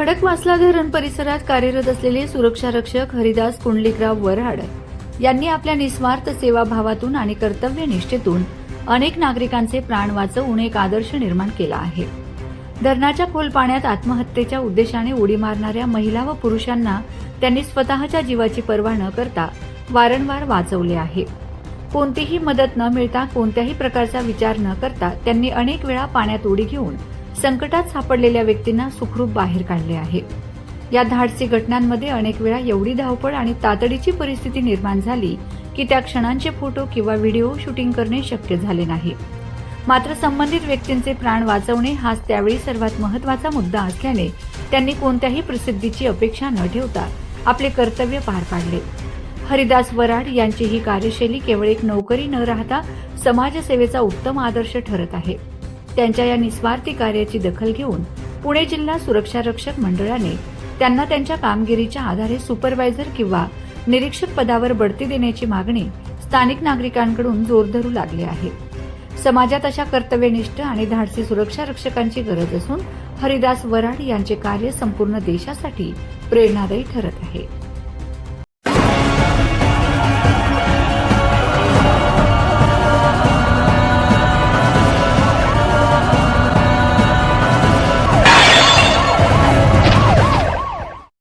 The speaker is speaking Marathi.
खडकवासला धरण परिसरात कार्यरत असलेले सुरक्षा रक्षक हरिदास कुंडलिकराव वऱ्हाड यांनी आपल्या निस्वार्थ सेवाभावातून आणि कर्तव्यनिष्ठेतून अनेक नागरिकांचे प्राण वाचवून एक आदर्श निर्माण केला आहे। धरणाच्या खोल पाण्यात आत्महत्येच्या उद्देशाने उडी मारणाऱ्या महिला व पुरुषांना त्यांनी स्वतःच्या जीवाची पर्वा न करता वारंवार वाचवले आहे। कोणतीही मदत न मिळता कोणत्याही प्रकारचा विचार न करता त्यांनी अनेक वेळा पाण्यात उडी घेऊन संकटात सापडलेल्या व्यक्तींना सुखरूप बाहेर काढले आहे। या धाडसी घटनांमध्ये अनेक वेळा एवढी धावपळ आणि तातडीची परिस्थिती निर्माण झाली की त्या क्षणांचे फोटो किंवा व्हिडिओ शूटिंग करणे शक्य झाले नाही। मात्र संबंधित व्यक्तींचे प्राण वाचवणे हाच त्यावेळी सर्वात महत्त्वाचा मुद्दा असल्याने त्यांनी कोणत्याही प्रसिद्धीची अपेक्षा न ठेवता आपले कर्तव्य पार पाडले। हरिदास वऱ्हाड यांची ही कार्यशैली केवळ एक नोकरी न राहता समाजसेवेचा उत्तम आदर्श ठरत आहे। त्यांच्या या निस्वार्थी कार्याची दखल घेऊन पुणे जिल्हा सुरक्षा रक्षक मंडळाने त्यांना त्यांच्या कामगिरीच्या आधारे सुपरवायझर किंवा निरीक्षक पदावर बढती देण्याची मागणी स्थानिक नागरिकांकडून जोर धरू लागली आहे। समाजात अशा कर्तव्यनिष्ठ आणि धाडसी सुरक्षा रक्षकांची गरज असून हरिदास वऱ्हाड यांचे कार्य संपूर्ण देशासाठी प्रेरणादायी ठरत आहे।